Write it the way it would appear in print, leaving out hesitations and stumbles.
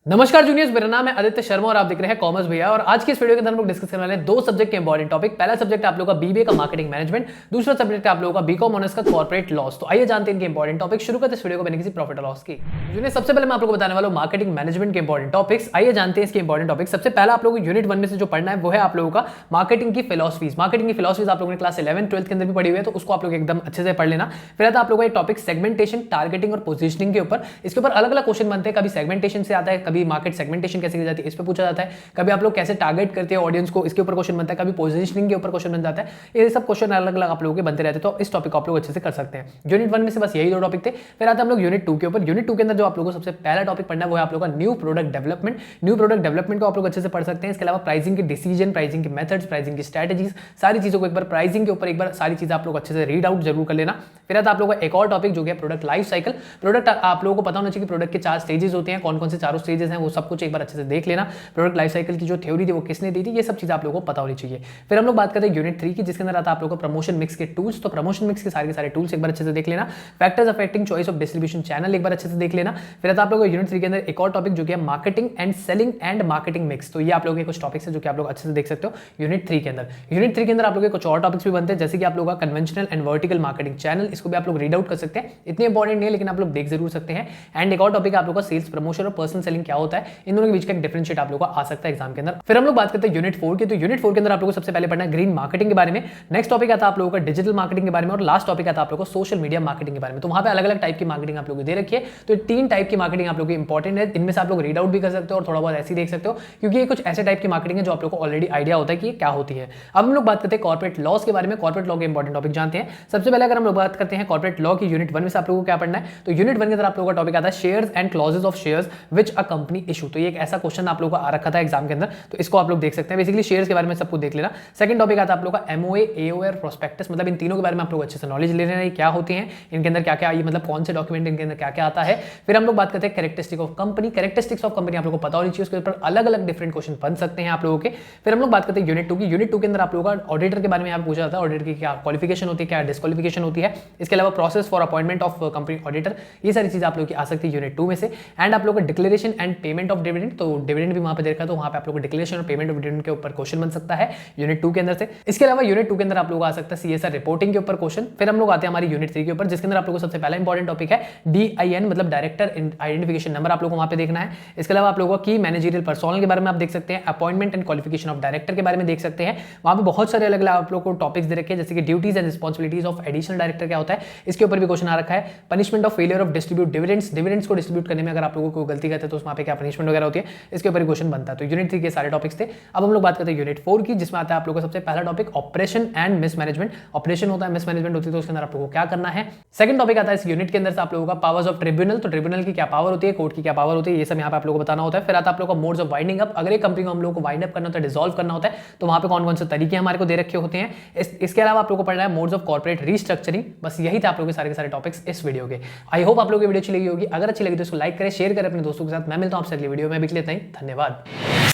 नमस्कार जूनियर्स, मेरा नाम है आदित्य शर्मा और आप देख रहे हैं कॉमर्स भैया। और आज की इस वीडियो के अंदर हम लोग डिस्कस करने वाले हैं दो सब्जेक्ट के इंपॉर्टेंट टॉपिक। पहला सब्जेक्ट आप लोगों का बीबीए का मार्केटिंग मैनेजमेंट, दूसरा सब्जेक्ट आप लोगों का बीकॉम ऑनर्स का कॉर्पोरेट लॉस। तो आइए जानते हैं इनके इंपॉर्टेंट टॉपिक। शुरू करते हैं इस वीडियो को बिना किसी प्रॉफिट और लॉस की। जूनियर, सबसे पहले मैं आप लोगों को बताने वाला हूं मार्केटिंग मैनेजमेंट के इंपॉर्टेंट टॉपिक्स। आइए जानते हैं इसके इंपॉर्टेंट टॉपिक। सबसे पहला आप लोगों को यूनिट 1 में से जो पढ़ना है वो है आप लोगों का मार्केटिंग की फिलॉसफीज। मार्केटिंग की फिलॉसफीज आप लोगों ने क्लास 11 12 के अंदर भी पढ़ी हुई है, तो उसको आप लोग एकदम अच्छे से पढ़ लेना। फिर आता है आप लोगों का एक टॉपिक सेगमेंटेशन, टारगेटिंग और पोजीशनिंग के ऊपर। इसके ऊपर अलग अलग क्वेश्चन बनते हैं, कभी सेगमेंटेशन से आता है, कभी मार्केट सेगमेंटेशन कैसे की जाती है इस पे पूछा जाता है, कभी आप लोग कैसे टारगेट करते हैं ऑडियंस को इसके ऊपर क्वेश्चन बनता है, कभी पोजीशनिंग के ऊपर क्वेश्चन बन जाता है। ये सब क्वेश्चन अलग अलग आप लोगों के बनते रहते हैं, तो इस टॉपिक को आप लोग अच्छे से कर सकते हैं। यूनिट 1 में से बस यही दो टॉपिक थे। फिर आता है हम लोग यूनिट 2 के ऊपर। यूनिट 2 के अंदर जो आप लोगों को सबसे पहला टॉपिक पढ़ना है वो है आप लोगों का new product development. New product development को आप लोग अच्छे से पढ़ सकते हैं। इसके अलावा प्राइसिंग के डिसीजन, प्राइसिंग के मेथड्स, प्राइसिंग की स्ट्रेटजीज, सारी चीजों को एक बार प्राइसिंग के ऊपर एक बार सारी चीजें आप लोग अच्छे से रीड आउट जरूर कर लेना। फिर आता है आप लोगों का एक और टॉपिक जो है प्रोडक्ट लाइफ साइकिल। प्रोडक्ट आप लोगों को पता होना चाहिए कि प्रोडक्ट के 4 स्टेजेस होते हैं, कौन कौन से चारों स्टेजेस हैं वो सब कुछ एक बार अच्छे से देख लेना। प्रोडक्ट लाइफ साइकिल की जो थ्योरी थी वो किसने दी थी, ये सब चीजें आप लोगों को पता होनी चाहिए। फिर हम लोग बात करते हैं यूनिट 3 की, जिसके अंदर आता है आप लोगों को प्रमोशन मिक्स के टूल्स। तो प्रमोशन मिक्स के सारे टूल्स एक बार अच्छे से देख लेना। Factors affecting choice of distribution channel एक बार अच्छे से देख लेना। फिर आता है आप लोगों को यूनिट 3 के अंदर एक और टॉपिक जो कि है marketing and selling and marketing mix. तो ये आप लोगों के कुछ टॉपिक्स हैं जो कि आप लोग अच्छे से देख सकते हो यूनिट 3 के अंदर। यूनिट 3 के अंदर आप लोगों के कुछ और टॉपिक्स भी बनते हैं, जैसे कि आप लोगों का conventional and vertical marketing channel. इसको भी आप लोग रीड आउट कर सकते हैं, इतने इंपॉर्टेंट नहीं है लेकिन आप लोग देख जरूर सकते हैं। एंड एक और टॉपिक आप लोगों का सेल्स प्रमोशन और पर्सनल सेलिंग क्या होता है, इन दोनों के बीच का एक डिफरेंशिएट आप लोगों को आ सकता है एग्जाम के अंदर। फिर हम लोग बात करते हैं यूनिट 4 की। तो यूनिट 4 के अंदर आप लोगों को सबसे पहले पढ़ना है ग्रीन मार्केटिंग के बारे में। नेक्स्ट टॉपिक आता है आप लोगों का डिजिटल मार्केटिंग के बारे में, और लास्ट टॉपिक आता है आप लोगों को सोशल मीडिया मार्केटिंग के बारे में। तो वहां पे अलग अलग टाइप की मार्केटिंग आप लोगों को दे रखी है। तो 3 टाइप की मार्केटिंग आप लोगों की इंपॉर्टेंट है। इनमें से आप लोग रीड आउट भी कर सकते हो और थोड़ा बहुत ऐसे ही देख सकते हो, क्योंकि ये कुछ ऐसे टाइप की मार्केटिंग है जो आप लोग को ऑलरेडी आइडिया होता है कि ये क्या होती है। अब हम लोग बात करते हैं कॉर्पोरेट लॉस के बारे में। कॉर्पोरेट लॉ के इंपॉर्टेंट टॉपिक जानते हैं। सबसे पहले अगर हम लोग बात करते हैं कॉर्पोरेट लॉ की यूनिट 1 में से आप लोगों को क्या पढ़ना है, तो यूनिट 1 के अंदर आप लोगों का टॉपिक आता है shares and clauses of shares which a company issue. तो ये एक ऐसा क्वेश्चन आप लोगों को आ रखा था एग्जाम के अंदर, तो इसको आप लोग देख सकते हैं। बेसिकली शेयर्स के बारे में सबको देख लेना। सेकंड टॉपिक आता है आप लोग का एमओए, एओए और प्रोस्पेक्टस। मतलब इन तीनों के बारे में आप लोग अच्छे से नॉलेज ले लेना, क्या होती हैं, इनके अंदर क्या क्या, ये मतलब कौन से डॉक्यूमेंट इनके अंदर क्या क्या आता है। फिर हम लोग बात करते हैं characteristic of company. Characteristics of company आप लोगों को पता होनी चाहिए, उसके ऊपर अलग अलग डिफरेंट क्वेश्चन बन सकते हैं आप लोगों के। फिर हम लोग बात करते हैं यूनिट 2 की। यूनिट 2 के अंदर आप लोगों का ऑडिटर के बारे में यहाँ पे पूछा जाता है, ऑडिटर की क्या क्वालिफिकेशन होती है, क्या डिस्क्वालिफिकेशन होती है। इसके अलावा process for appointment of company auditor, ये सारी चीजें आप लोगों की आ सकती है यूनिट 2 में से। एंड आप लोगों का declaration and payment of dividend, तो डिविडेंड भी वहां पे देखा, तो वहां पे आप लोगों को डिक्लेरेशन और पेमेंट ऑफ डिविडेंड के ऊपर क्वेश्चन बन सकता है यूनिट 2 के अंदर से। इसके अलावा यूनिट 2 के अंदर आप लोग आ सकता है सीएसआर रिपोर्टिंग के ऊपर क्वेश्चन। फिर हम लोग आते हैं हमारी यूनिट 3 के ऊपर, जिसके अंदर आप लोगों को सबसे पहला इंपॉर्टेंट टॉपिक है DIN, मतलब डायरेक्टर आइडेंटिफिकेशन नंबर आप लोगों को वहां पे देखना है। इसके अलावा आप लोगों को की मैनेजरियल पर्सोनल के बारे में आप देख सकते हैं, appointment and qualification of director के बारे में देख सकते हैं। वहां पे बहुत सारे अलग अलग आप लोगों को टॉपिक्स दे रखे हैं, जैसे कि duties and responsibilities of additional director क्या होता है, इसके ऊपर भी क्वेश्चन आ रखा है। Punishment of failure of distribute dividends, dividends को डिस्ट्रीब्यूट करने में अगर आप लोगों को गलती करते हैं तो उसमें पे क्या पनिशमेंट वगैरह होती है, इसके ऊपर क्वेश्चन बनता है। तो यूनिट 3 के सारे टॉपिक्स थे। अब हम लोग बात करते हैं यूनिट 4 की, जिसमें आता है आप लोगों को सबसे पहला topic operation and mismanagement. Operation होता है, मिसमैनेजमेंट होती है, तो उसके अंदर आप लोगों को क्या करना है। सेकंड टॉपिक आता है इस यूनिट के अंदर से आप लोगों का पावर्स ऑफ ट्रिब्यूनल, तो ट्रिब्यूनल की क्या पावर होती है, कोर्ट की क्या पावर होती है, ये सब यहाँ पे आप लोगों को बताना होता है। फिर आता है आप लोगों का मोड्स ऑफ वाइंडिंग अप। अगर एक कंपनी को हम लोगों को वाइंड अप करना होता है, डिसॉल्व करना होता है, तो वहां पे कौन कौन से तरीके हमारे को दे रखे होते हैं। इसके अलावा आप लोगों को पढ़ना है मोड्स ऑफ कॉर्पोरेट रीस्ट्रक्चरिंग। बस यही था आप लोगों के सारे टॉपिक्स इस वीडियो के। आई होप आप लोगों को वीडियो अच्छी लगी होगी। अगर अच्छी लगी तो इसको लाइक करें, शेयर करें अपने दोस्तों के साथ। मैं मिलता हूं आपसे अगली वीडियो में, अभी के लिए इतना ही, धन्यवाद।